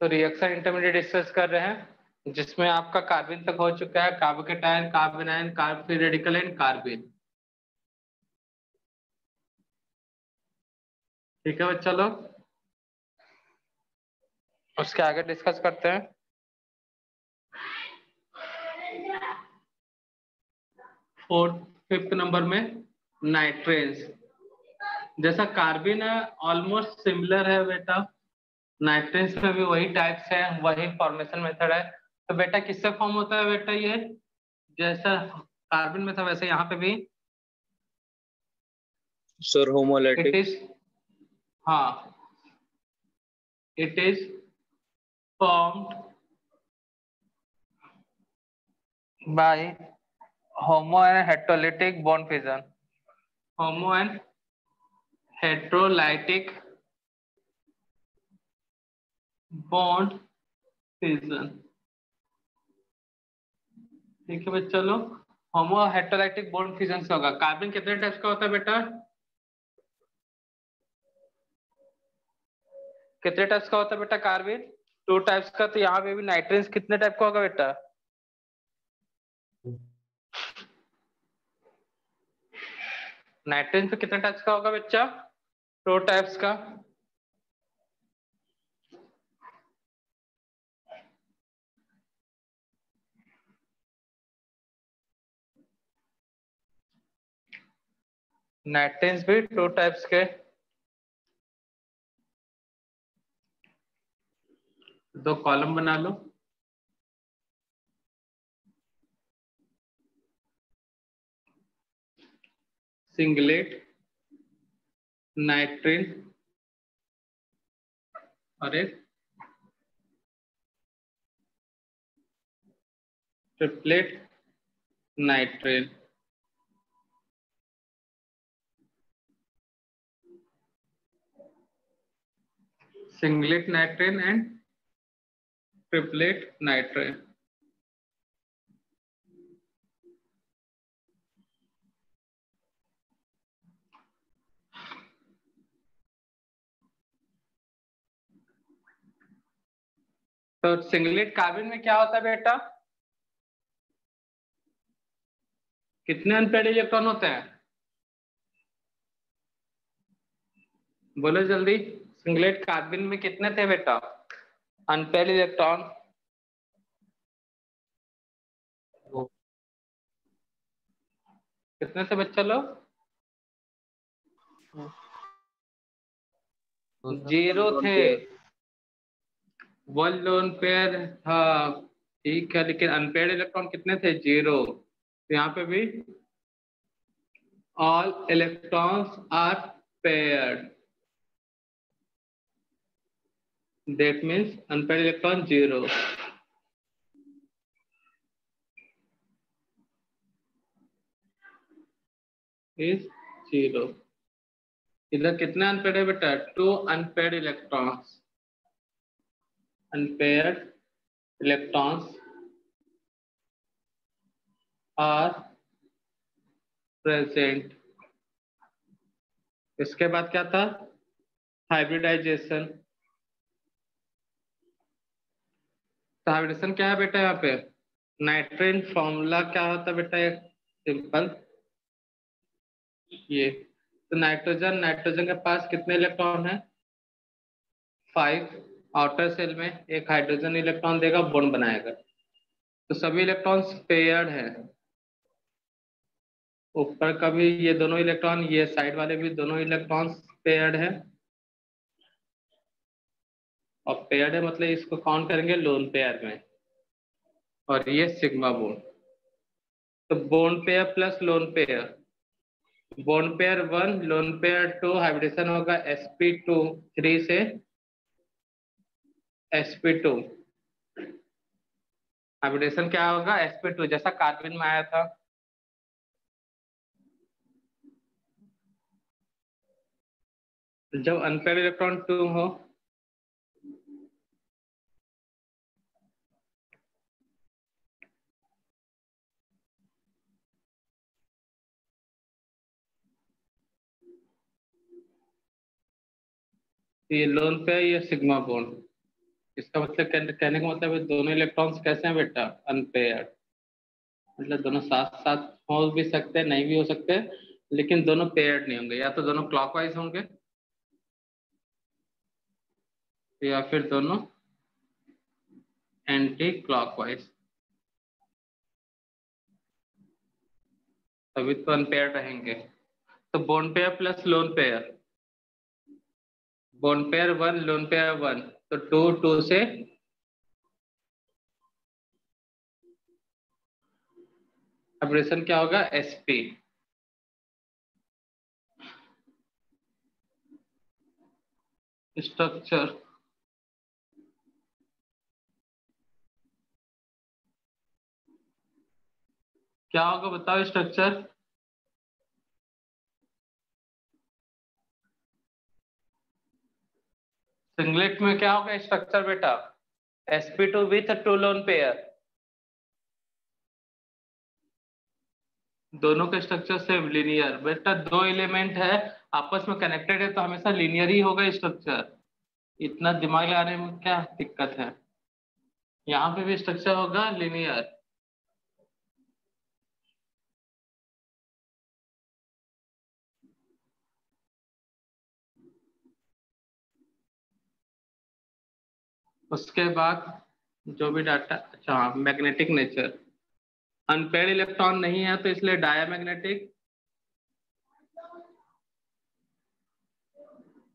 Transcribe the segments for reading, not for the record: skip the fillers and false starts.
तो reaction intermediate discuss कर रहे हैं जिसमें आपका कार्बन तक हो चुका है, carbocation, carbon ion, carb free radical and carbon. ठीक है बच्चा लोग, उसके आगे डिस्कस करते हैं। फोर्थ फिफ्थ नंबर में नाइट्रेंस। जैसा कार्बन है ऑलमोस्ट सिमिलर है बेटा, नाइट्रेंस में भी वही टाइप्स है, वही फॉर्मेशन मेथड है। तो बेटा किससे फॉर्म होता है बेटा ये, जैसा कार्बन में था वैसे यहाँ पे भी सर इट होमोलाइटिक। इज, हाँ it is formed by homo and heterolytic bond fission. Homo and heterolytic bond fission. ठीक है बच्चा लोग, होमो हेटेरोलाइटिक बॉन्ड फिजन से होगा। कार्बन कितने टाइप्स का होता है बेटा, कितने टाइप्स का होता है बेटा कार्बन, 2 टाइप्स का। तो यहाँ पे भी नाइट्रेंस कितने टाइप का होगा बेटा, नाइट्रेंस पे कितने टाइप्स का होगा बच्चा, 2 टाइप्स का। नाइट्रेंस भी 2 टाइप्स के, 2 कॉलम बना लो। सिंगलेट नाइट्रेन और एक triplet nitrene. Singlet nitrene and triplet nitrene. तो सिंगलेट कार्बन में क्या होता है बेटा, कितने अनपेड इलेक्ट्रॉन होते हैं, बोलो जल्दी। सिंगलेट कार्बन में कितने थे बेटा अनपेड इलेक्ट्रॉन, कितने थे बच्चा लोग, 0 थे। 1 लोन पेयर था, ठीक है, लेकिन अनपेड इलेक्ट्रॉन कितने थे, 0। तो यहाँ पे भी all electrons are paired, that means unpaired electron 0। is 0। इधर कितने अनपेड है बेटा, 2 unpaired electrons, unpaired electrons are present. इसके बाद क्या था, हाइब्रिडाइजेशन। तो हाइब्रिडेशन क्या है बेटा, यहाँ पे नाइट्रेन फॉर्मूला क्या होता है बेटा, एक सिंपल ये। तो नाइट्रोजन, नाइट्रोजन के पास कितने इलेक्ट्रॉन है, 5। आउटर सेल में एक हाइड्रोजन इलेक्ट्रॉन देगा, बॉन्ड बनाएगा। तो सभी इलेक्ट्रॉन्स पेयर्ड है, ऊपर का भी ये दोनों इलेक्ट्रॉन, ये साइड वाले भी दोनों इलेक्ट्रॉन्स पेयर्ड है। और पेयर्ड है मतलब इसको काउंट करेंगे लोन पेयर में, और ये सिग्मा बॉन्ड। तो bond pair plus lone pair, bond pair 1 lone pair 2, hybridization होगा sp2 3 से sp2। हाइब्रिडेशन क्या होगा, sp2 जैसा कार्बन में आया था। जब अनपेयर इलेक्ट्रॉन 2 हो, ये लोन पेयर, ये सिग्मा बॉन्ड। इसका मतलब कहने का मतलब है दोनों इलेक्ट्रॉन्स कैसे हैं बेटा, अनपेयर्ड। मतलब दोनों साथ साथ हो भी सकते हैं, नहीं भी हो सकते, लेकिन दोनों पेयर्ड नहीं होंगे। या तो दोनों क्लॉकवाइज होंगे या फिर दोनों एंटी क्लॉकवाइज, तभी तो अनपेयर्ड रहेंगे। तो bone pair plus lone pair, bone pair 1 lone pair 1, तो 2 2 से ऑपरेशन क्या होगा, sp। स्ट्रक्चर क्या होगा बताओ, स्ट्रक्चर सिंगलेट में क्या होगा स्ट्रक्चर बेटा, sp2 विथ 2 लोन पेयर। दोनों का स्ट्रक्चर सेम लीनियर बेटा, दो एलिमेंट है आपस में कनेक्टेड है तो हमेशा लीनियर ही होगा स्ट्रक्चर। इतना दिमाग लगाने में क्या दिक्कत है, यहाँ पे भी स्ट्रक्चर होगा लीनियर। उसके बाद जो भी डाटा, अच्छा हाँ, मैग्नेटिक नेचर, अनपेयर्ड इलेक्ट्रॉन नहीं है तो इसलिए डायमैग्नेटिक,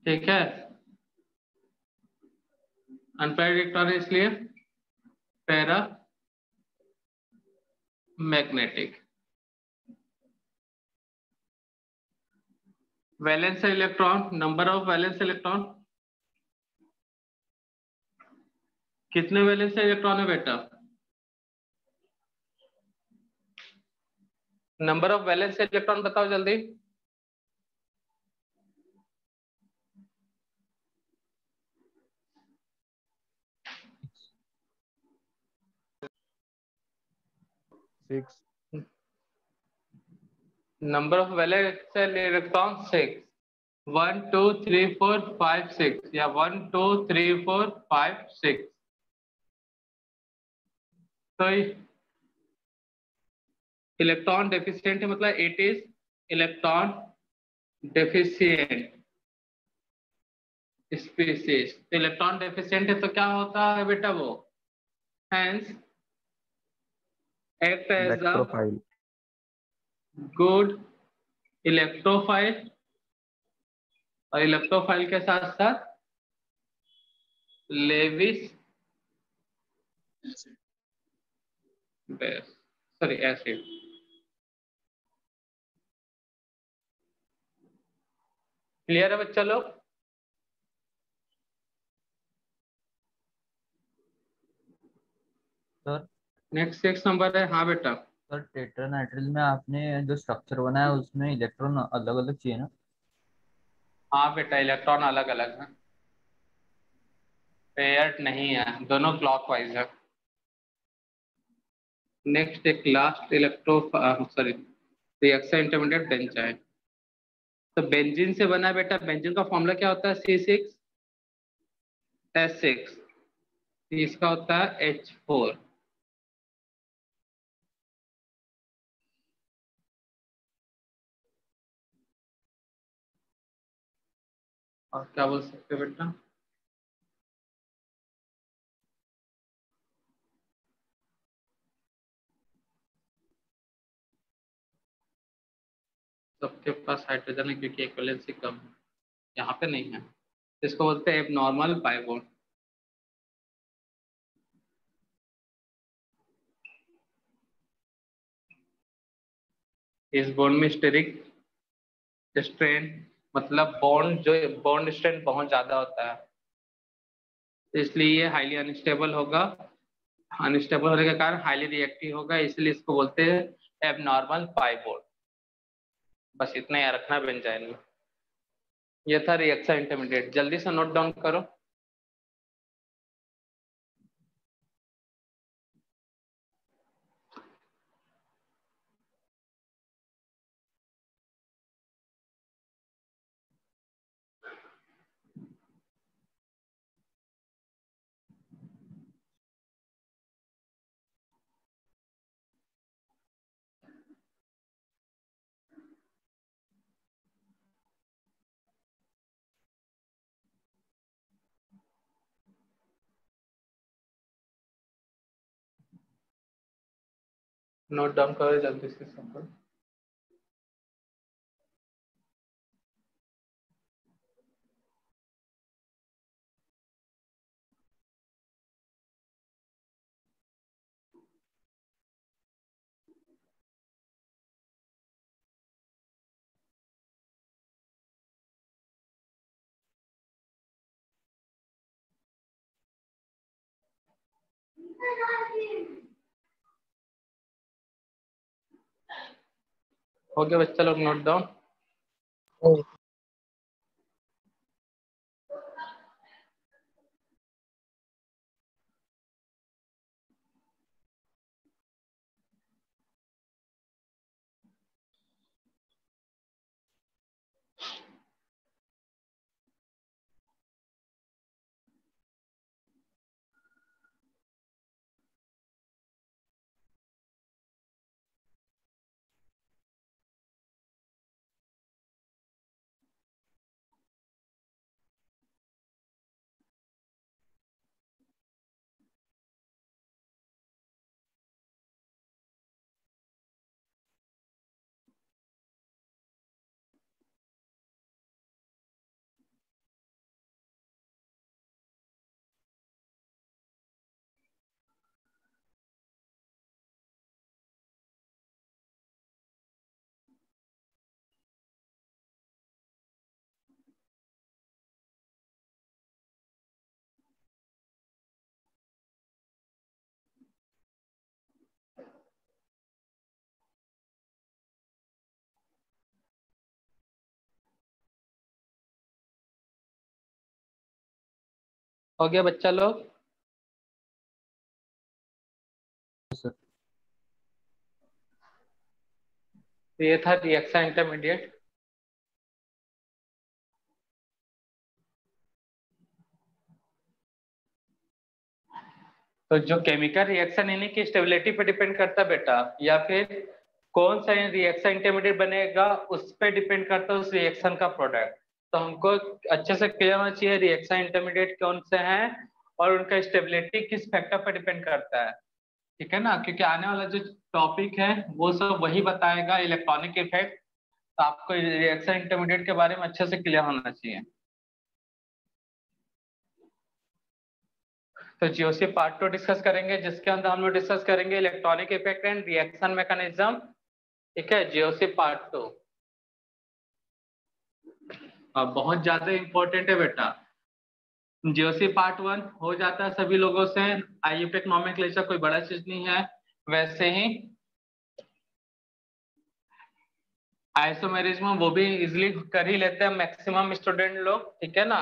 ठीक है। अनपेयर्ड इलेक्ट्रॉन है इसलिए para magnetic. Valence electron, number of valence electron, कितने वैलेंस इलेक्ट्रॉन है बेटा, नंबर ऑफ वैलेंस इलेक्ट्रॉन बताओ जल्दी। 6। नंबर ऑफ वैलेंस इलेक्ट्रॉन 6, 1 2 3 4 5 6 या 1 2 3 4 5 6। तो इलेक्ट्रॉन डेफिशिएंट है, मतलब it is electron deficient species. तो इलेक्ट्रॉन डेफिशिएंट है तो क्या होता है बेटा, वो hence act as a electrophile. Good electrophile, और इलेक्ट्रोफाइल के साथ साथ Lewis base, sorry acid. Clear है बच्चा लोग। सर नेक्स्ट 6 नंबर है, हाँ बेटा। सर टेट्रानाइट्राइल में आपने जो स्ट्रक्चर बनाया उसमें इलेक्ट्रॉन अलग अलग चाहिए ना। हाँ बेटा, इलेक्ट्रॉन अलग अलग है, पेयर्ड नहीं है, दोनों क्लॉकवाइज है। नेक्स्ट एक last electro, sorry, reaction intermediate benzene. तो बेंजीन से बना है बेटा, बेंजीन का फॉर्मूला क्या होता है, C6H6, इसका होता है H4। और क्या बोल सकते हैं बेटा, सबके पास हाइड्रोजन है क्योंकि इक्विवेलेंसी कम है, यहाँ पे नहीं है। इसको बोलते हैं एबनॉर्मल पाई बॉन्ड। इस बॉन्ड में स्टेरिक स्ट्रेन, मतलब बॉन्ड जो बॉन्ड स्ट्रेन बहुत ज्यादा होता है, इसलिए ये हाईली अनस्टेबल होगा। अनस्टेबल होने के कारण हाईली रिएक्टिव होगा, इसलिए इसको बोलते हैं एबनॉर्मल पाई बॉन्ड। बस इतना याद रखना बेंजाइन में। ये था रिएक्शन इंटरमीडिएट, जल्दी से नोट डाउन करो। नोट डाउन करो जल्दी से सब। हो गया बच्चा लोग नोट डाउन? हो गया बच्चा लोग? तो ये था रिएक्शन इंटरमीडिएट। तो जो केमिकल रिएक्शन इन्हीं की स्टेबिलिटी पे डिपेंड करता है बेटा, या फिर कौन सा रिएक्शन इंटरमीडिएट बनेगा उस पे डिपेंड करता है उस रिएक्शन का प्रोडक्ट। तो हमको अच्छे से क्लियर होना चाहिए रिएक्शन इंटरमीडिएट कौन से हैं और उनका स्टेबिलिटी किस फैक्टर पर डिपेंड करता है, ठीक है ना? क्योंकि आने वाला जो टॉपिक है वो सब वही बताएगा, इलेक्ट्रॉनिक इफेक्ट। तो आपको रिएक्शन इंटरमीडिएट के बारे में अच्छे से क्लियर होना चाहिए। तो जीओसी पार्ट 2 डिस्कस करेंगे, जिसके अंदर हम लोग डिस्कस करेंगे electronic effect and reaction mechanism, ठीक है? जीओसी पार्ट 2 बहुत ज्यादा इंपॉर्टेंट है बेटा। जीओसी पार्ट 1 हो जाता है सभी लोगों से, आईयूपीएक नोमेनक्लेचर कोई बड़ा चीज नहीं है। वैसे ही आइसोमेरिज्म वो भी इजिली कर ही लेते हैं मैक्सिमम स्टूडेंट लोग, ठीक है ना?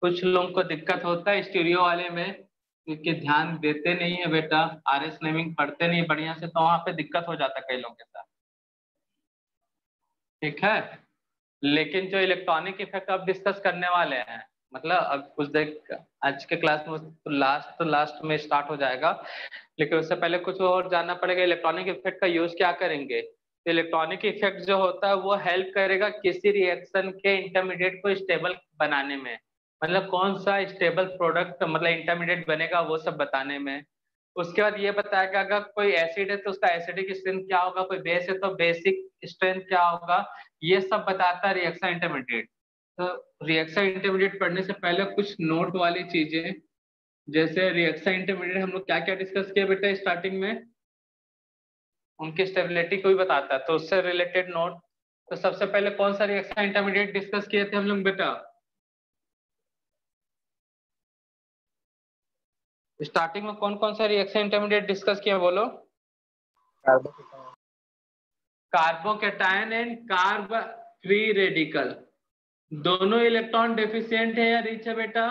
कुछ लोगों को दिक्कत होता है स्टीरियो वाले में, क्योंकि ध्यान देते नहीं है बेटा, आरएस नेमिंग पढ़ते नहीं बढ़िया से, तो वहां पे दिक्कत हो जाता है कई लोगों के साथ, ठीक है? लेकिन जो इलेक्ट्रॉनिक इफेक्ट अब डिस्कस करने वाले हैं, मतलब अब कुछ देर आज के क्लास में तो लास्ट में स्टार्ट हो जाएगा, लेकिन उससे पहले कुछ और जानना पड़ेगा इलेक्ट्रॉनिक इफेक्ट का यूज क्या करेंगे। तो इलेक्ट्रॉनिक इफेक्ट जो होता है वो हेल्प करेगा किसी रिएक्शन के इंटरमीडिएट को स्टेबल बनाने में, मतलब कौन सा स्टेबल प्रोडक्ट मतलब इंटरमीडिएट बनेगा वो सब बताने में। उसके बाद ये बताएगा अगर कोई एसिड है तो उसका एसिडिक स्ट्रेंथ क्या होगा, कोई बेस है तो बेसिक स्ट्रेंथ क्या होगा, ये सब बताता है रिएक्शन इंटरमीडिएट। तो रिएक्शन इंटरमीडिएट पढ़ने से पहले कुछ नोट वाली चीजें, जैसे रिएक्शन इंटरमीडिएट हम लोग क्या क्या डिस्कस किया बेटा स्टार्टिंग में, उनकी स्टेबिलिटी को भी बताता है, तो उससे रिलेटेड नोट। तो सबसे पहले कौन सा रिएक्शन इंटरमीडिएट डिस्कस किए थे हम लोग बेटा? स्टार्टिंग में कौन कौन सा रिएक्शन इंटरमीडिएट डिस्कस किया बोलो? Carbocation and carb free radical. दोनों इलेक्ट्रॉन डेफिशिएंट है या रिच है बेटा?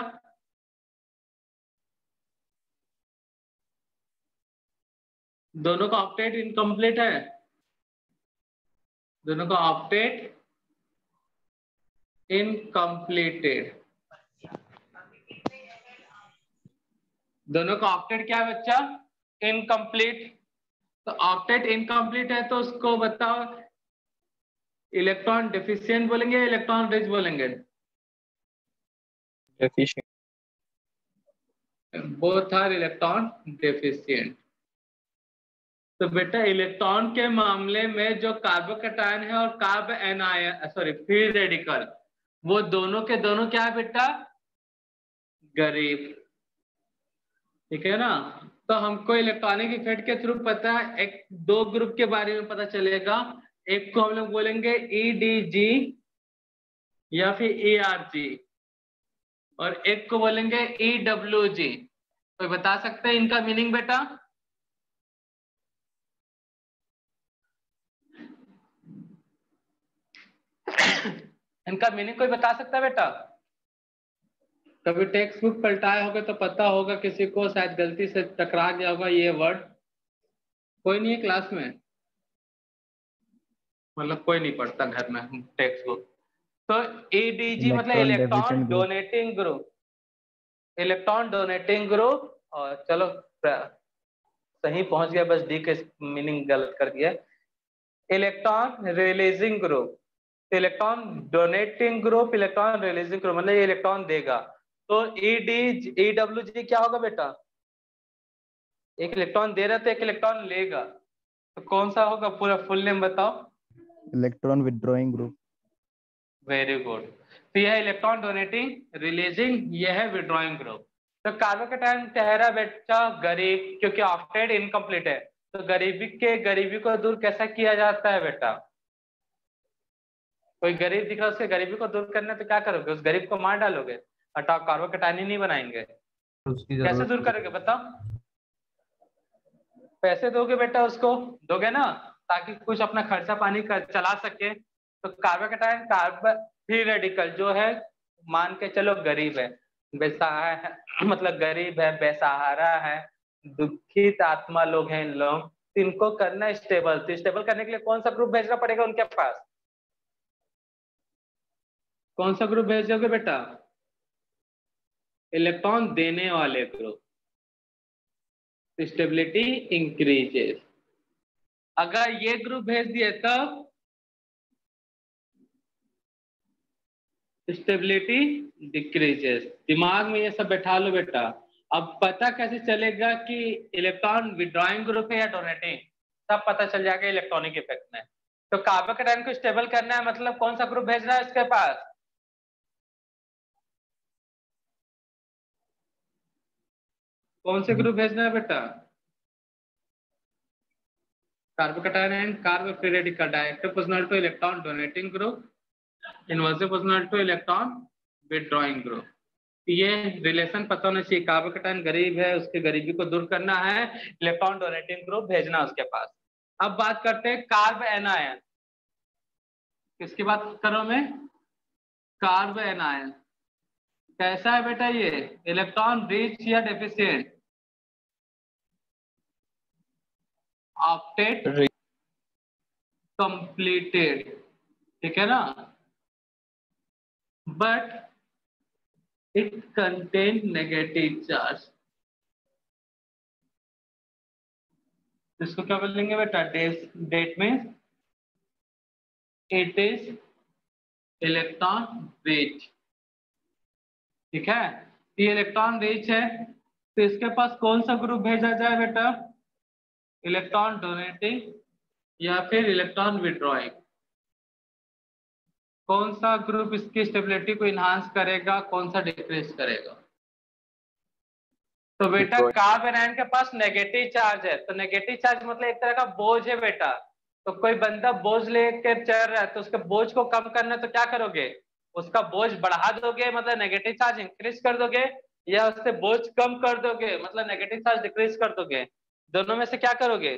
दोनों का ऑक्टेट इनकम्प्लीट है? दोनों का ऑक्टेट इनकम्प्लीटेड। दोनों का ऑक्टेट क्या है बच्चा? इनकम्प्लीट। तो ऑक्टेट इनकम्प्लीट है तो उसको बताओ इलेक्ट्रॉन डेफिशिएंट बोलेंगे इलेक्ट्रॉन रिच बोलेंगे? Deficient. Both are electron deficient. तो बेटा इलेक्ट्रॉन के मामले में जो कार्बोकैटायन है और carb anion sorry free radical, वो दोनों के दोनों क्या है बेटा, गरीब। ठीक है ना। तो हमको इलेक्ट्रॉनिक इफेक्ट के थ्रू पता है, एक दो ग्रुप के बारे में पता चलेगा। एक को हम लोग बोलेंगे EDG या फिर ERG, और एक को बोलेंगे EWG। कोई बता सकते हैं इनका मीनिंग बेटा? इनका मीनिंग कोई बता सकता है बेटा? कभी टेक्स्ट बुक पलटाए होगे तो पता होगा, किसी को शायद गलती से टकरा गया होगा ये वर्ड। कोई नहीं है क्लास में, मतलब कोई नहीं पढ़ता घर में टेक्स्ट बुक। तो EDG मतलब electron donating group, electron donating group. और चलो सही पहुंच गया, बस डी के मीनिंग गलत कर दिया। Electron releasing group, electron donating group, electron releasing group मतलब ये इलेक्ट्रॉन देगा। तो EWG क्या होगा बेटा? एक इलेक्ट्रॉन दे रहा तो एक इलेक्ट्रॉन लेगा, तो कौन सा होगा? पूरा फुल नेम बताओ। Electron withdrawing group. Very good. तो यह इलेक्ट्रॉन डोनेटिंग, रिलीजिंग, यह है विड्रॉइंग ग्रुप। तो कार्बोकैटायन ठहरा बेटा गरीब, क्योंकि ऑक्टेट इनकम्प्लीट है। तो गरीबी को दूर कैसा किया जाता है बेटा? कोई गरीब दिख रहा है, उसके गरीबी को दूर करना है तो क्या करोगे? उस गरीब को मार डालोगे, हटाओ, कार्बोकैटायन ही नहीं बनाएंगे। कैसे दूर करोगे बताओ? पैसे दोगे बेटा उसको, दोगे ना, ताकि कुछ अपना खर्चा पानी चला सके। तो कार्बोकैटायन कार्ब फ्री रेडिकल जो है, मान के चलो गरीब है, बेसहारा है, मतलब गरीब है, बेसहारा है, दुखित आत्मा लोग हैं इन लोग, इनको करना स्टेबल। तो स्टेबल करने के लिए कौन सा ग्रुप भेजना पड़ेगा उनके पास? कौन सा ग्रुप भेजोगे बेटा? इलेक्ट्रॉन देने वाले ग्रुप। Stability increases. अगर ये ग्रुप भेज दिए तब स्टेबिलिटी डिक्रीजेस। दिमाग में ये सब बैठा लो बेटा। अब पता कैसे चलेगा कि इलेक्ट्रॉन विड्रॉइंग ग्रुप है या डोनेटिंग? सब पता चल जाएगा इलेक्ट्रॉनिक इफेक्ट में। तो कार्बोकैटायन को स्टेबल करना है, मतलब कौन सा ग्रुप भेजना है इसके पास? कौन से ग्रुप भेजना है बेटा? Carbocation and carb free radical, direct proportional to electron donating group, inversely proportional to electron withdrawing group. ये रिलेशन पता होना चाहिए। कार्बोकैटायन गरीब है, उसके गरीबी को दूर करना है, इलेक्ट्रॉन डोनेटिंग ग्रुप भेजना उसके पास। अब बात करते हैं कार्ब एनायन। किसकी बात करो मैं? Carb anion. कैसा है बेटा ये? इलेक्ट्रॉन रिच या डेफिशिएंट? ऑक्टेट कंप्लीटेड, ठीक है ना, but it contain negative charge. इसको क्या बोलेंगे बेटा? That means it is electron rich. ठीक है, ये इलेक्ट्रॉन रिच है, तो इसके पास कौन सा ग्रुप भेजा जाए बेटा? इलेक्ट्रॉन डोनेटिंग या फिर इलेक्ट्रॉन विड्रॉइंग? कौन सा ग्रुप इसकी स्टेबिलिटी को इनहांस करेगा, कौन सा डिक्रीज करेगा? तो बेटा कार्ब एनायन के पास नेगेटिव चार्ज है, तो नेगेटिव चार्ज मतलब एक तरह का बोझ है बेटा। तो कोई बंदा बोझ लेकर चल रहा है, तो उसके बोझ को कम करना तो क्या करोगे? उसका बोझ बढ़ा दोगे, मतलब नेगेटिव चार्ज इंक्रीज कर दोगे, या उससे बोझ कम कर दोगे, मतलब नेगेटिव चार्ज डिक्रीज कर दोगे। दोनों में से क्या करोगे?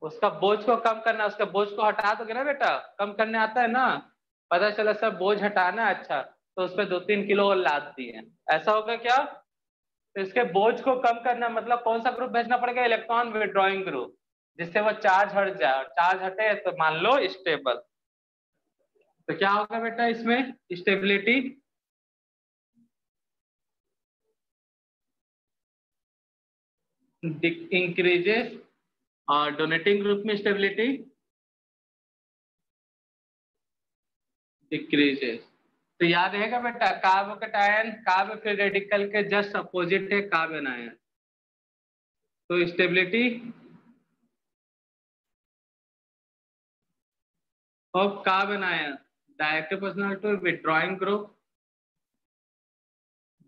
उसका बोझ को कम करना, उसका बोझ को हटा दोगे ना बेटा। कम करने आता है ना, पता चला सब बोझ हटाना, अच्छा तो उस पर 2-3 किलो और लाद दिए, ऐसा होगा क्या? तो इसके बोझ को कम करना मतलब कौन सा ग्रुप भेजना पड़ेगा? इलेक्ट्रॉन विड्रॉइंग ग्रुप, जिससे वो चार्ज हट जाए। चार्ज हटे तो मान लो स्टेबल। तो क्या होगा बेटा इसमें? स्टेबिलिटी इंक्रीजेस, और डोनेटिंग ग्रुप में स्टेबिलिटी डिक्रीजेस। तो याद रहेगा बेटा, कार्बोकैटायन कार्ब फ्री रेडिकल के जस्ट अपोजिट है कार्बन आयन। तो stability of carbanion direct proportional to withdrawing group,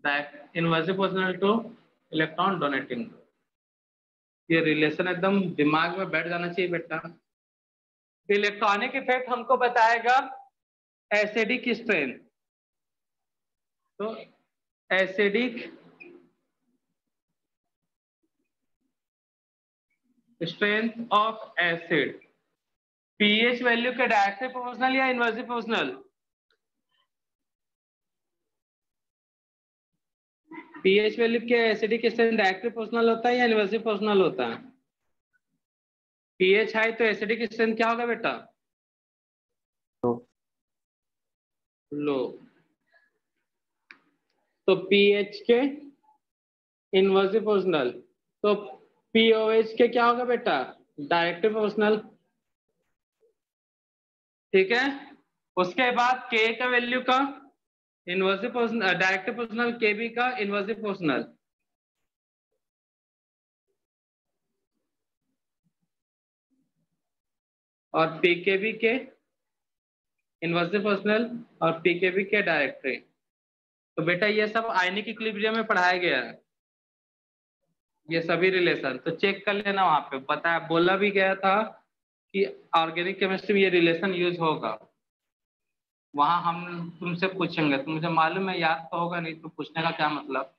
inversely proportional to electron donating group. ये रिलेशन एकदम दिमाग में बैठ जाना चाहिए बेटा। इलेक्ट्रॉनिक इफेक्ट हमको बताएगा एसिडिक स्ट्रेंथ। तो acidic strength of acid pH value के डायरेक्टली प्रोपोर्शनल या इनवर्सली प्रोपोर्शनल? पीएच वैल्यू के एसिडिक स्ट्रेंथ डायरेक्टली प्रोपोर्शनल होता है या इनवर्सली प्रोपोर्शनल होता है? पीएच हाई तो एसिडिक स्ट्रेंथ क्या होगा बेटा? लो। तो पीएच के इनवर्सली प्रोपोर्शनल, तो पीओएच के क्या होगा बेटा? Directly proportional. ठीक है। उसके बाद के का वैल्यू का इनवर्सली प्रोपोर्शनल, डायरेक्टली प्रोपोर्शनल, के बी का इनवर्सली प्रोपोर्शनल। और पीकेबी के इनवर्सली प्रोपोर्शनल और पीकेबी के डायरेक्टली। तो बेटा ये सब आयनिक इक्विलिब्रियम में पढ़ाया गया है, ये सभी रिलेशन। तो चेक कर लेना, वहां पे बताया, बोला भी गया था कि ऑर्गेनिक केमिस्ट्री में ये रिलेशन यूज होगा। वहां हम तुमसे पूछेंगे, तो मुझे मालूम है याद तो होगा नहीं, तो पूछने का क्या मतलब।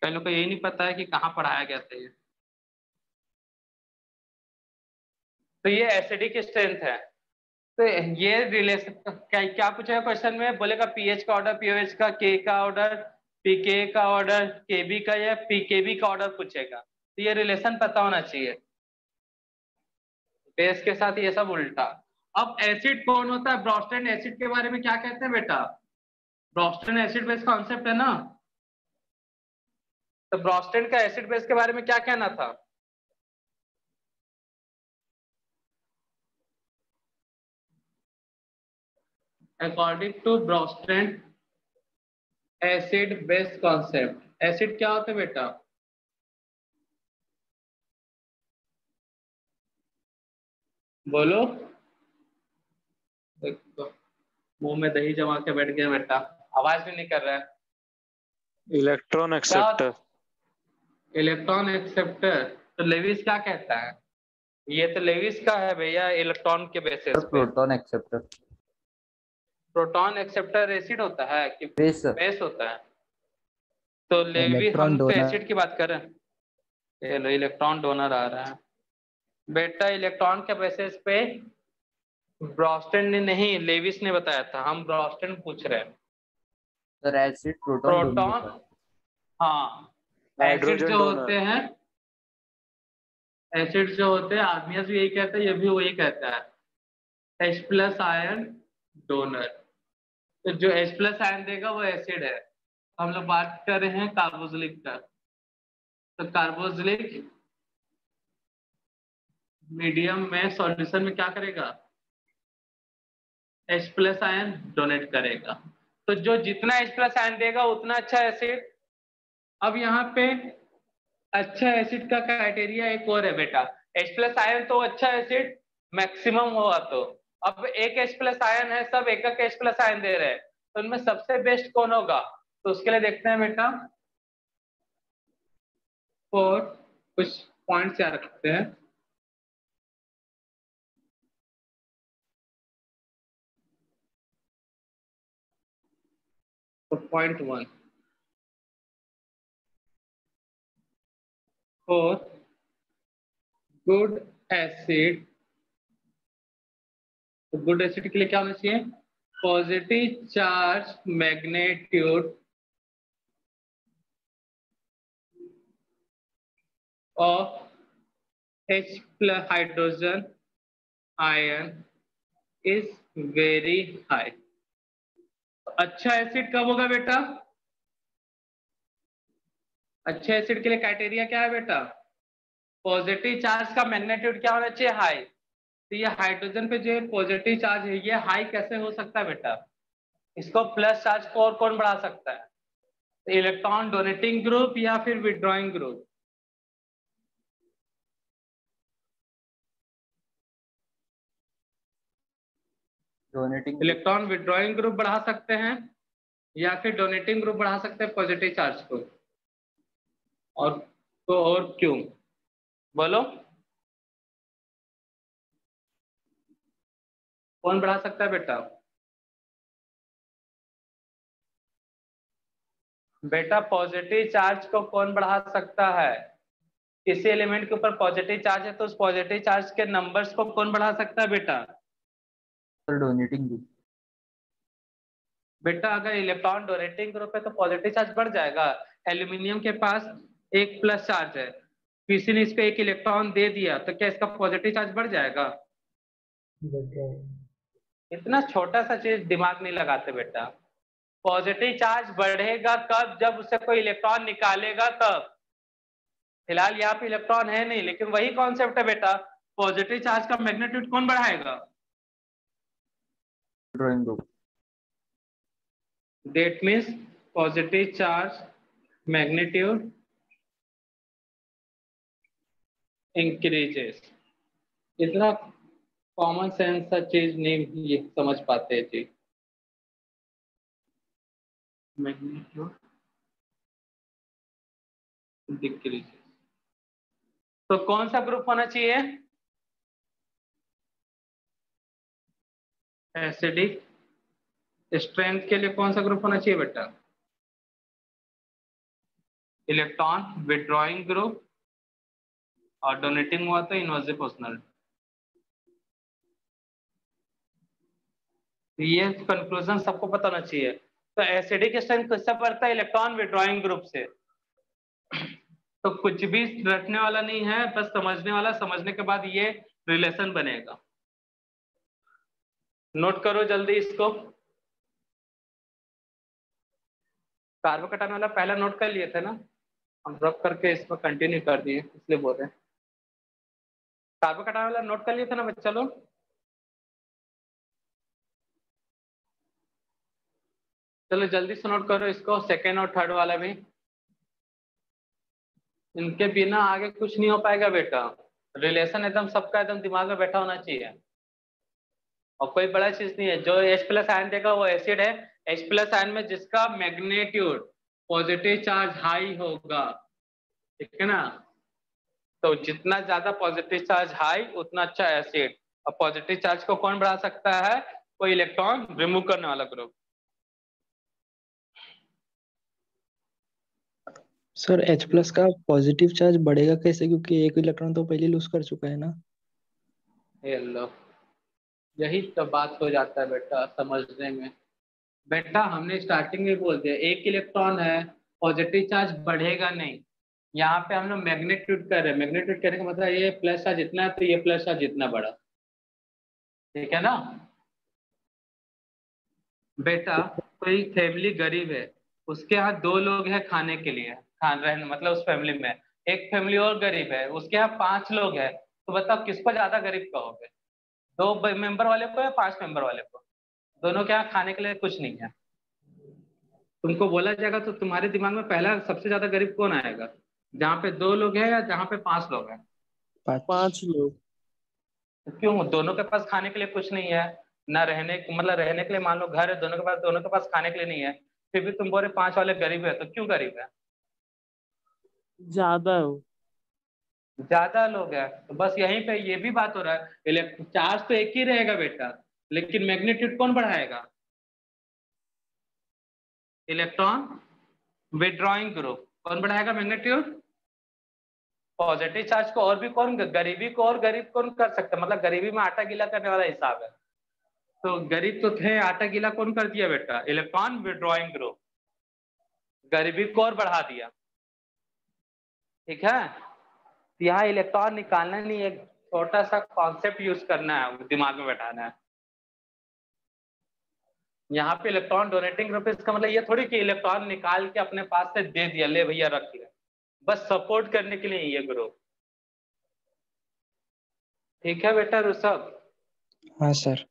कई लोग को यही नहीं पता है कि कहाँ पढ़ाया गया था ये। तो ये एसिडिक स्ट्रेंथ है। तो ये रिलेशन क्या पूछेगा क्वेश्चन में? बोलेगा पीएच का ऑर्डर, पीओएच का, के का ऑर्डर, पीके का ऑर्डर, केबी का या पीकेबी का ऑर्डर पूछेगा। तो ये रिलेशन पता होना चाहिए। बेस के साथ ये सब उल्टा। अब एसिड कौन होता है? ब्रोस्टेन एसिड के बारे में क्या कहते हैं बेटा? ब्रोस्टेन एसिड बेस कॉन्सेप्ट है ना। तो ब्रोस्टेन का एसिड बेस के बारे में क्या कहना था? According to Bronsted acid base concept, acid क्या होता है बेटा? बोलो। देखो मुंह में दही जमा के बैठ गया बेटा, आवाज भी नहीं कर रहा है। Electron acceptor. Electron acceptor. तो लेविस क्या कहता है? ये तो लेविस का है भैया, इलेक्ट्रॉन के बेसिस पे। Proton acceptor. Proton acceptor acid होता है कि बेस होता है? तो लेवी, हम तो एसिड की बात कर रहे हैं। ये लो इलेक्ट्रॉन डोनर आ रहा है बेटा। इलेक्ट्रॉन के बेसिस पे ब्रोस्टेन ने नहीं, लेविस ने बताया था, हम ब्रोस्टेन पूछ रहे हैं। Sir acid proton. हाँ, एसिड जो होते हैं, एसिड जो होते हैं, आदमी भी यही कहता है, ये भी वही कहता है, H+ आयन डोनर। तो जो H+ आयन देगा वो एसिड है। हम लोग बात कर रहे हैं कार्बोक्सिलिक का। तो कार्बोक्सिलिक मीडियम में सॉल्यूशन में क्या करेगा? H+ आयन डोनेट करेगा। तो जो जितना H+ आयन देगा उतना अच्छा एसिड। अब यहाँ पे अच्छा एसिड का क्राइटेरिया एक और है बेटा, H+ आयन तो अच्छा एसिड मैक्सिमम हुआ। तो अब एक H+ आयन है, सब एक H+ आयन दे रहे हैं, तो उनमें सबसे बेस्ट कौन होगा? तो उसके लिए देखते हैं बेटा, और कुछ पॉइंट्स याद रखते हैं। तो पॉइंट 1, और गुड एसिड, तो गुड एसिड के लिए क्या होना चाहिए? Positive charge magnitude of H+ hydrogen ion is very high. अच्छा एसिड कब होगा बेटा? अच्छे एसिड के लिए क्राइटेरिया क्या है बेटा? पॉजिटिव चार्ज का मैग्नीट्यूड क्या होना चाहिए? हाई। तो ये हाइड्रोजन पे जो पॉजिटिव चार्ज है, ये हाई कैसे हो सकता है बेटा? इसको प्लस चार्ज को और कौन बढ़ा सकता है? इलेक्ट्रॉन डोनेटिंग ग्रुप या फिर withdrawing group? Donating electron withdrawing group बढ़ा सकते हैं या फिर डोनेटिंग ग्रुप बढ़ा सकते हैं पॉजिटिव चार्ज को? और तो और क्यों? बोलो, कौन बढ़ा सकता है बेटा? बेटा पॉजिटिव चार्ज को कौन बढ़ा सकता है? किसी एलिमेंट के ऊपर पॉजिटिव चार्ज है तो उस पॉजिटिव चार्ज के नंबर्स को कौन बढ़ा सकता है बेटा? Donating group. बेटा अगर इलेक्ट्रॉन डोनेटिंग ग्रुप है तो पॉजिटिव चार्ज बढ़ जाएगा। एल्यूमिनियम के पास एक प्लस चार्ज है, किसी ने इसको एक इलेक्ट्रॉन दे दिया तो क्या इसका पॉजिटिव चार्ज बढ़ जाएगा? इतना छोटा सा चीज दिमाग नहीं लगाते बेटा। पॉजिटिव चार्ज बढ़ेगा कब? जब उससे कोई इलेक्ट्रॉन निकालेगा तब। फिलहाल यहाँ पे इलेक्ट्रॉन है नहीं, लेकिन वही कॉन्सेप्ट है बेटा। पॉजिटिव चार्ज का मैग्नीट्यूड कौन बढ़ाएगा? Drawing group. That means positive charge magnitude increases। इतना कॉमन सेंस सा चीज नहीं ये समझ पाते जी। Magnitude decreases. तो कौन सा ग्रुप होना चाहिए? एसिडिक। स्ट्रेंथ के लिए कौन सा ग्रुप होना चाहिए बेटा? इलेक्ट्रॉन विड्रॉइंग ग्रुप, और डोनेटिंग हुआ तो इनवर्सली प्रोपोर्शनल। ये कंक्लूजन सबको पता होना चाहिए। तो एसिडिक स्ट्रेंथ किससे बढ़ता है? इलेक्ट्रॉन विड्रॉइंग ग्रुप से। तो कुछ भी रखने वाला नहीं है, बस समझने वाला, समझने के बाद ये रिलेशन बनेगा। नोट करो जल्दी इसको। कार्बन कटाने वाला पहला नोट कर लिए थे ना, हम रब करके इसमें कंटिन्यू कर दिए इसलिए बोल रहे हैं। कार्बन कटाने वाला नोट कर लिए थे ना बच्चा लोग? चलो जल्दी से नोट करो इसको, सेकेंड और थर्ड वाला भी। इनके बिना आगे कुछ नहीं हो पाएगा बेटा। रिलेशन एकदम सबका एकदम दिमाग में बैठा होना चाहिए, और कोई बड़ा चीज नहीं है। जो H+ आयन देगा वो एसिड है। H+ आयन में जिसका मैग्नीट्यूड पॉजिटिव चार्ज हाई होगा, ठीक है ना, तो जितना ज्यादा पॉजिटिव चार्ज हाई उतना अच्छा एसिड। और पॉजिटिव चार्ज को कौन बढ़ा सकता है? कोई इलेक्ट्रॉन रिमूव करने वाला ग्रुप। सर H+ का पॉजिटिव चार्ज बढ़ेगा कैसे, क्योंकि एक इलेक्ट्रॉन तो पहले लूज कर चुका है ना। लो, यही तो बात हो जाता है बेटा समझने में। बेटा हमने स्टार्टिंग में बोल दिया एक इलेक्ट्रॉन है, पॉजिटिव चार्ज बढ़ेगा नहीं। यहाँ पे हम लोग मैग्नीट्यूड कर रहे हैं। मैग्नीट्यूड करने का मतलब ये प्लस चार्ज जितना है तो ये प्लस चार्ज जितना बड़ा, ठीक है ना बेटा। कोई फैमिली गरीब है, उसके यहाँ 2 लोग हैं खाने के लिए, खान रहने मतलब उस फैमिली में। एक फैमिली और गरीब है, उसके यहाँ 5 लोग हैं, तो बताओ किसको ज्यादा गरीब कहोगे? 2 मेंबर वाले को या 5 मेंबर वाले को? दोनों के यहाँ खाने के लिए कुछ नहीं है। तुमको बोला जाएगा तो तुम्हारे दिमाग में पहला सबसे ज्यादा गरीब कौन आएगा? जहाँ पे 2 लोग हैं या जहाँ पे 5 लोग हैं? 5 लोग। क्यों? दोनों के पास खाने के लिए कुछ नहीं है ना, रहने मतलब रहने के लिए मान लो घर है, दोनों के पास खाने के लिए नहीं है, फिर भी तुम बोल रहे 5 वाले गरीब है, तो क्यों गरीब है? ज्यादा हो। ज्यादा लोग हैं, तो बस यहीं पे ये भी बात हो रहा है। चार्ज तो एक ही रहेगा बेटा, लेकिन मैग्नीट्यूड कौन बढ़ाएगा? Electron withdrawing group. कौन बढ़ाएगा मैग्नीट्यूड? पॉजिटिव चार्ज को। और भी कौन? गरीबी को और गरीब कौन कर सकता है? मतलब गरीबी में आटा गीला करने वाला हिसाब है। तो गरीब तो थे, आटा गीला कौन कर दिया बेटा? Electron withdrawing group. गरीबी को और बढ़ा दिया, ठीक है। यहाँ इलेक्ट्रॉन निकालना नहीं, एक छोटा सा कॉन्सेप्ट यूज करना है, दिमाग में बैठाना है। यहाँ पे इलेक्ट्रॉन डोनेटिंग ग्रुप, इसका मतलब ये थोड़ी कि इलेक्ट्रॉन निकाल के अपने पास से दे दिया, ले भैया रख ले, बस सपोर्ट करने के लिए ये ग्रुप, ठीक है बेटा ऋषभ? हाँ सर।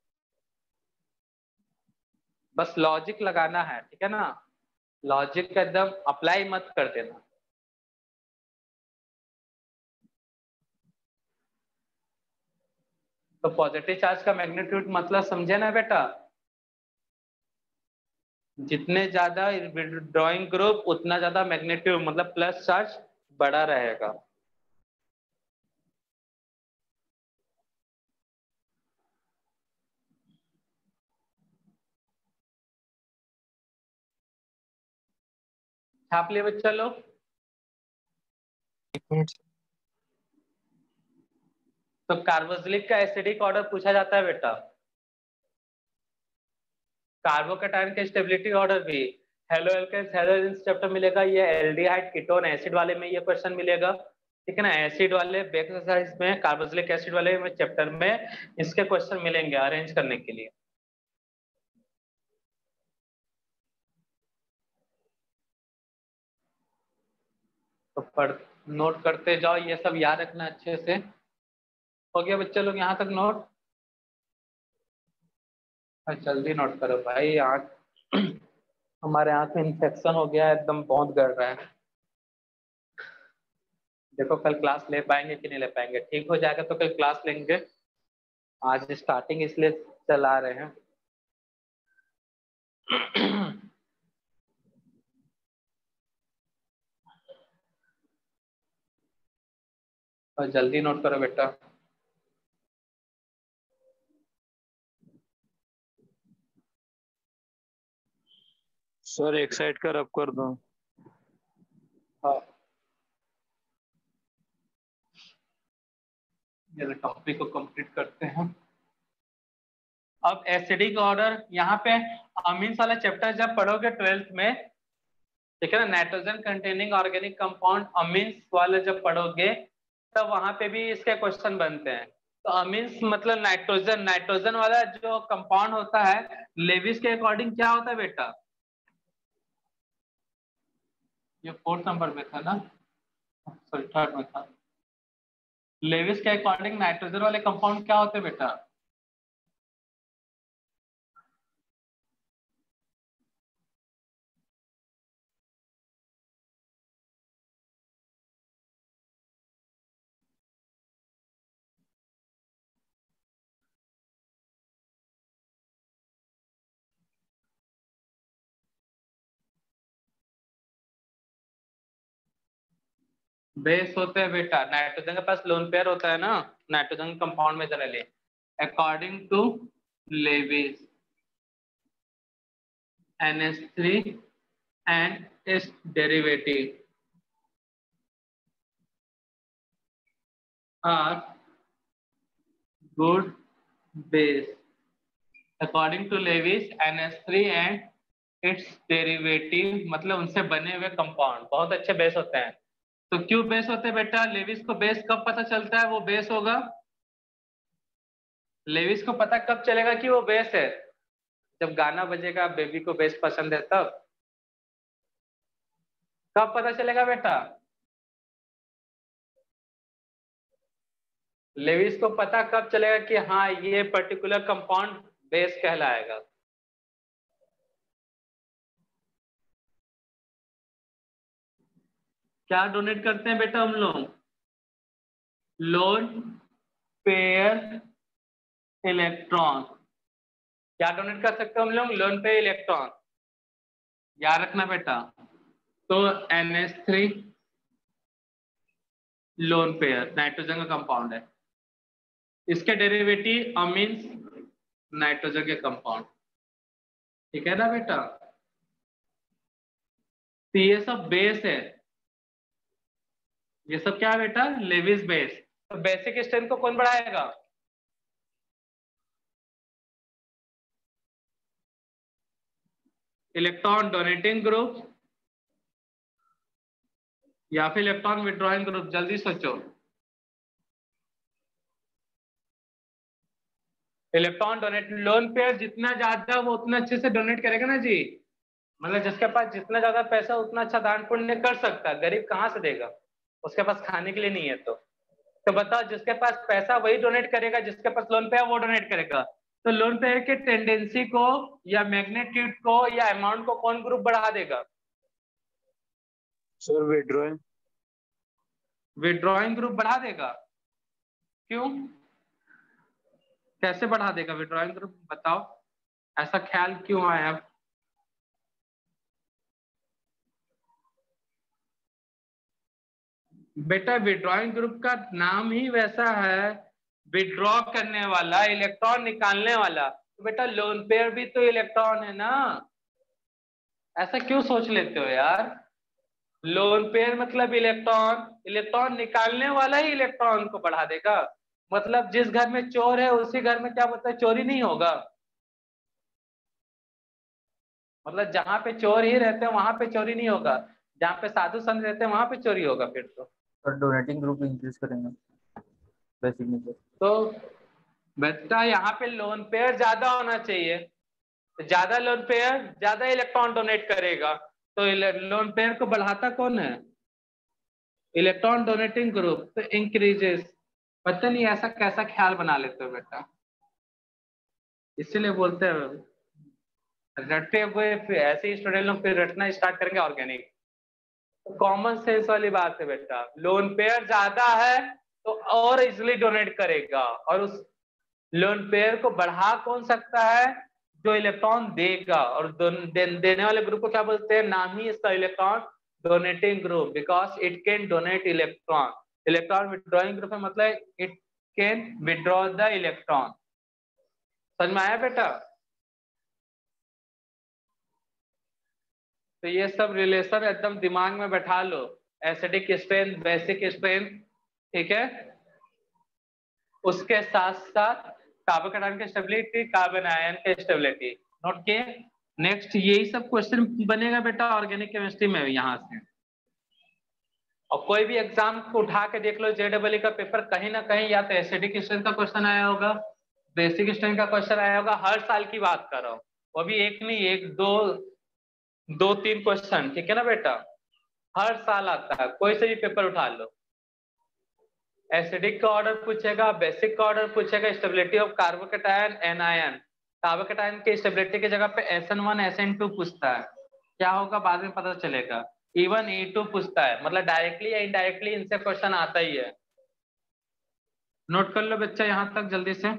बस लॉजिक लगाना है, ठीक है ना, लॉजिक का एकदम अप्लाई मत कर देना। तो पॉजिटिव चार्ज का मैग्नीट्यूड मतलब समझे ना बेटा, जितने ज्यादा विड्रॉइंग ग्रुप उतना ज्यादा मैग्नीट्यूड मतलब प्लस चार्ज बड़ा रहेगा। छाप लिए बच्चा लोग। तो कार्बोक्सिलिक का एसिडिक ऑर्डर पूछा जाता है बेटा, कार्बोकेटायन के स्टेबिलिटी ऑर्डर भी, हेलो एल्केन्स हेलोजेंस चैप्टर मिलेगा, ये एल्डिहाइड कीटोन एसिड वाले में ये क्वेश्चन मिलेगा, ठीक है ना, एसिड वाले एक्सरसाइज में कार्बोक्सिलिक एसिड वाले में चैप्टर में इसके क्वेश्चन मिलेंगे अरेंज करने के लिए। तो पढ़ नोट करते जाओ, ये सब याद रखना अच्छे से। हो गया बच्चे लोग यहाँ तक नोट? जल्दी नोट करो भाई, आँख हमारे आँख में इन्फेक्शन हो गया है, एकदम बहुत गड़ रहा है। देखो कल क्लास ले पाएंगे कि नहीं ले पाएंगे, ठीक हो जाएगा तो कल क्लास लेंगे, आज स्टार्टिंग इसलिए चला रहे हैं। और जल्दी नोट करो बेटा। सर एक साइड का रब कर दो। हाँ, ये टॉपिक को कंप्लीट करते हैं। अब एसिडिक ऑर्डर यहाँ पे अमीन्स वाला चैप्टर जब पढ़ोगे 12th में, ठीक है ना, nitrogen containing organic compound amines वाले जब पढ़ोगे तब वहां पे भी इसके क्वेश्चन बनते हैं। तो अमीन्स मतलब नाइट्रोजन, नाइट्रोजन वाला जो कंपाउंड होता है लेविस के अकॉर्डिंग क्या होता है बेटा, ये 4th नंबर में था ना, सॉरी 3rd में था। लेविस के अकॉर्डिंग नाइट्रोजन वाले कंपाउंड क्या होते हैं बेटा? बेस होते हैं बेटा, नाइट्रोजन के पास लोन पेयर होता है ना, नाइट्रोजन कंपाउंड में generally according to Lewis NH3 and its derivative are good base. According to Lewis, NH3 and its derivative मतलब उनसे बने हुए कंपाउंड बहुत अच्छे बेस होते हैं। तो क्यों बेस होते हैं बेटा? लेविस को बेस कब पता चलता है वो बेस होगा? लेविस को पता कब चलेगा कि वो बेस है? जब गाना बजेगा बेबी को बेस पसंद है तब। कब पता चलेगा बेटा? लेविस को पता कब चलेगा कि हाँ ये पर्टिकुलर कंपाउंड बेस कहलाएगा? क्या डोनेट करते हैं बेटा हम लोग? Lone pair electron. क्या डोनेट कर सकते हैं हम लोग? Lone pair electron. याद रखना बेटा। तो NH3 लोन पेयर नाइट्रोजन का कंपाउंड है, इसके डेरिवेटिव अमीन्स नाइट्रोजन के कंपाउंड, ठीक है ना बेटा? तो ये सब बेस है, ये सब क्या है बेटा? Lewis base. तो बेसिक स्ट्रेंथ को कौन बढ़ाएगा? इलेक्ट्रॉन डोनेटिंग ग्रुप या फिर इलेक्ट्रॉन विड्रॉइंग ग्रुप? जल्दी सोचो। इलेक्ट्रॉन डोनेट, लोन पेयर जितना ज्यादा वो उतना अच्छे से डोनेट करेगा ना जी, मतलब जिसके पास जितना ज्यादा पैसा उतना अच्छा दान पुण्य कर सकता है। गरीब कहाँ से देगा? उसके पास खाने के लिए नहीं है। तो बताओ जिसके पास पैसा वही डोनेट करेगा, जिसके पास लोन पे है वो डोनेट करेगा। तो लोन पेयर के टेंडेंसी को या मैग्नीट्यूड को या अमाउंट को कौन ग्रुप बढ़ा देगा? Sir withdrawing. विड्रॉइंग ग्रुप बढ़ा देगा। क्यों, कैसे बढ़ा देगा विड्रॉइंग ग्रुप, बताओ, ऐसा ख्याल क्यों आया? बेटा विड्रॉइंग ग्रुप का नाम ही वैसा है, विड्रॉ करने वाला, इलेक्ट्रॉन निकालने वाला। तो बेटा लोन पेयर भी तो इलेक्ट्रॉन है ना, ऐसा क्यों सोच लेते हो यार? लोन पेयर मतलब इलेक्ट्रॉन, इलेक्ट्रॉन निकालने वाला ही इलेक्ट्रॉन को बढ़ा देगा। मतलब जिस घर में चोर है उसी घर में क्या मतलब चोरी नहीं होगा? मतलब जहां पे चोर ही रहते हैं वहां पे चोरी नहीं होगा, जहाँ पे साधु संत रहते हैं वहां पे चोरी होगा फिर तो। और डोनेटिंग ग्रुप इंक्रीज करेंगे बेसिक में। तो बेटा यहाँ पे लोन पेयर ज्यादा होना चाहिए, ज्यादा लोन पेयर ज्यादा इलेक्ट्रॉन डोनेट करेगा, तो लोन पेयर को बढ़ाता कौन है? इलेक्ट्रॉन डोनेटिंग ग्रुप, तो इंक्रीजेस। पता नहीं ऐसा कैसा ख्याल बना लेते हो बेटा, इसीलिए बोलते हैं रटते हुए फिर ऐसे ही स्टूडेंट लोग फिर रटना स्टार्ट करेंगे ऑर्गेनिक। तो कॉमन सेंस वाली बात है बेटा, लोन पेयर ज्यादा है तो और इजिली डोनेट करेगा, और उस लोन पेयर को बढ़ा कौन सकता है? जो इलेक्ट्रॉन देगा। और देने वाले ग्रुप को क्या बोलते हैं? नाम ही इसका electron donating group, because it can donate electron. Electron withdrawing group है मतलब it can withdraw the electron. समझ में आया बेटा? तो ये सब रिलेशन एकदम दिमाग में बैठा लो, एसिडिक स्ट्रेंथ, बेसिक स्ट्रेंथ, ठीक है। उसके साथ साथ कार्बन कैटायन की स्टेबिलिटी, कार्बन आयन की स्टेबिलिटी नोट किए। नेक्स्ट यही सब क्वेश्चन बनेगा बेटा ऑर्गेनिक केमिस्ट्री में यहाँ से। और कोई भी एग्जाम को उठा के देख लो, जेडब्ल्यू का पेपर कहीं ना कहीं या तो एसिडिक स्ट्रेंथ का क्वेश्चन आया होगा, बेसिक स्ट्रेंथ का क्वेश्चन आया होगा। हर साल की बात कर रहा हूँ, वो भी एक नहीं, एक दो तीन क्वेश्चन, ठीक है ना बेटा, हर साल आता है। कोई से भी पेपर उठा लो, एसिडिक का ऑर्डर पूछेगा, बेसिक का ऑर्डर पूछेगा, stability of carbocation, anion. Carbocation की स्टेबिलिटी की जगह पे SN1 SN2 पूछता है, क्या होगा बाद में पता चलेगा। इवन E2 पूछता है, मतलब डायरेक्टली या इनडायरेक्टली इनसे क्वेश्चन आता ही है। नोट कर लो बच्चा यहां तक जल्दी से।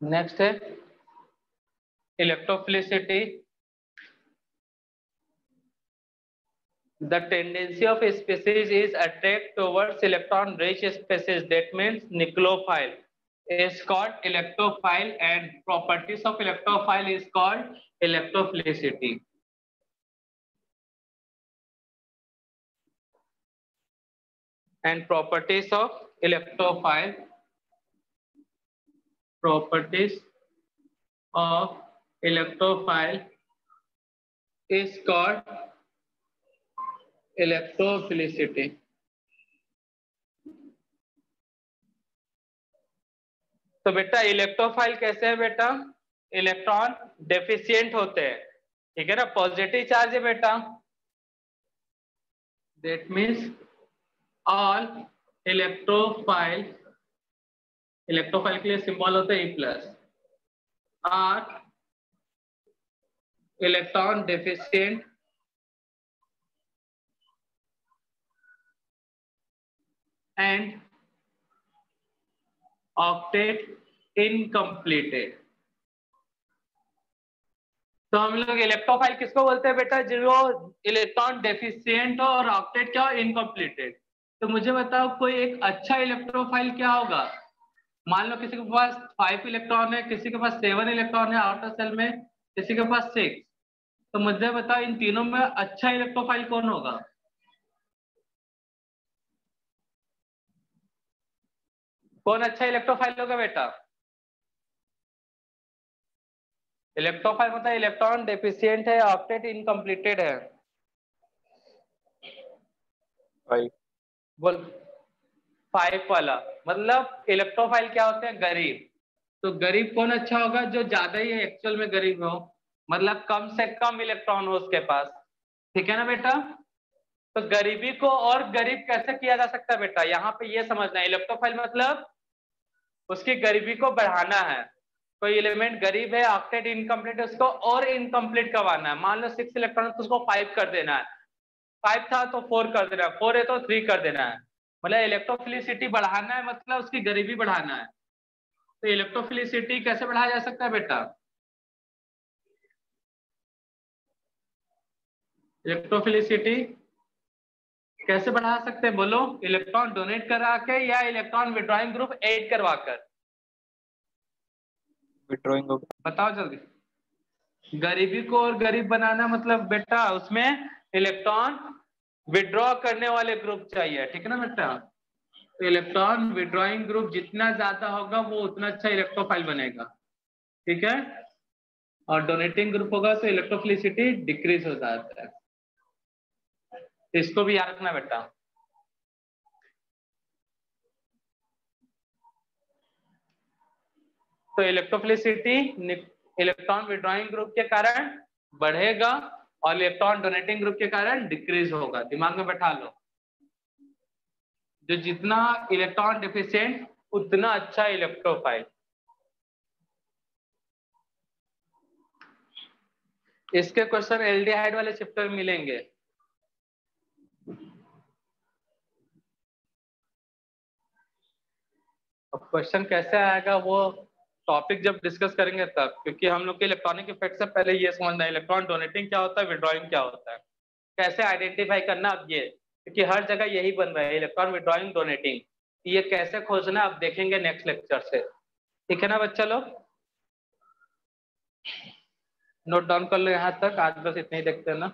नेक्स्ट है electrophilicity. The tendency of a species is attract towards electron-rich species. That means nucleophile is called electrophile, and properties of electrophile is called electrophilicity. And properties of electrophile, properties of electrophile is called electrophilicity. तो बेटा electrophile कैसे है बेटा? Electron deficient होते हैं, ठीक है ना, पॉजिटिव चार्ज है बेटा, that means all electrophile, electrophile के लिए सिंबल होता है E+, are electron deficient and octet incompleted. तो हम लोग इलेक्ट्रोफाइल किसको बोलते हैं बेटा, जो इलेक्ट्रॉन डेफिशिएंट हो और ऑक्टेट क्या हो, इनकम्प्लीटेड। तो मुझे बताओ कोई एक अच्छा इलेक्ट्रोफाइल क्या होगा। मान लो किसी के पास 5 इलेक्ट्रॉन है, किसी के पास 7 इलेक्ट्रॉन है आउटर सेल में, किसी के पास 6। तो मुझे बताओ इन तीनों में अच्छा इलेक्ट्रोफाइल कौन होगा। कौन अच्छा इलेक्ट्रोफाइल होगा बेटा। इलेक्ट्रोफाइल मतलब इलेक्ट्रॉन डेफिशिएंट है, ऑक्टेट इनकम्प्लीटेड है। 5 बोल 5 वाला मतलब इलेक्ट्रोफाइल क्या होते हैं, गरीब। तो गरीब कौन अच्छा होगा, जो ज्यादा ही एक्चुअल में गरीब हो, मतलब कम से कम इलेक्ट्रॉन हो उसके पास। ठीक है ना बेटा। तो गरीबी को और गरीब कैसे किया जा सकता है बेटा, यहाँ पे ये समझना है। इलेक्ट्रोफाइल मतलब उसकी गरीबी को बढ़ाना है। कोई एलिमेंट गरीब है, ऑक्टेट इनकम्प्लीट, उसको और इनकम्प्लीट करवाना है। मान लो 6 इलेक्ट्रॉन तो उसको 5 कर देना है, 5 था तो 4 कर देना है, 4 है तो 3 कर देना है। मतलब इलेक्ट्रोफिलिसिटी बढ़ाना है, मतलब उसकी गरीबी बढ़ाना है। तो इलेक्ट्रोफिलिसिटी कैसे बढ़ाया जा सकता है बेटा। इलेक्ट्रोफिलिसिटी कैसे बढ़ा सकते हैं बोलो, इलेक्ट्रॉन डोनेट करा के या इलेक्ट्रॉन विड्रॉइंग ग्रुप ऐड करवाकर। विड्रॉइंग होगा। बताओ जल्दी। गरीबी को और गरीब बनाना मतलब बेटा उसमें इलेक्ट्रॉन विड्रॉ करने वाले ग्रुप चाहिए। ठीक है ना बेटा। तो इलेक्ट्रॉन विड्रॉइंग ग्रुप जितना ज्यादा होगा वो उतना अच्छा इलेक्ट्रोफाइल बनेगा। ठीक है। और डोनेटिंग ग्रुप होगा तो इलेक्ट्रोफिलिसिटी डिक्रीज हो जाता है। इसको भी याद रखना बेटा। तो इलेक्ट्रोफिलिसिटी इलेक्ट्रॉन विड्रॉइंग ग्रुप के कारण बढ़ेगा और इलेक्ट्रॉन डोनेटिंग ग्रुप के कारण डिक्रीज होगा। दिमाग में बैठा लो, जो जितना इलेक्ट्रॉन डेफिशिएंट उतना अच्छा इलेक्ट्रोफाइल। इसके क्वेश्चन एल्डिहाइड वाले चैप्टर में मिलेंगे। अब क्वेश्चन कैसे आएगा वो टॉपिक जब डिस्कस करेंगे तब, क्योंकि हम लोग के इलेक्ट्रॉनिक इफेक्ट से पहले ये समझना है इलेक्ट्रॉन डोनेटिंग क्या होता है, विड्रॉइंग क्या होता है, कैसे आइडेंटिफाई करना। अब ये क्योंकि हर जगह यही बन रहा है इलेक्ट्रॉन विड्रॉइंग डोनेटिंग, ये कैसे खोजना अब देखेंगे नेक्स्ट लेक्चर से। ठीक है ना बच्चा लोग, नोट डाउन कर लो यहाँ तक। आज बस इतना ही देखते हैं ना।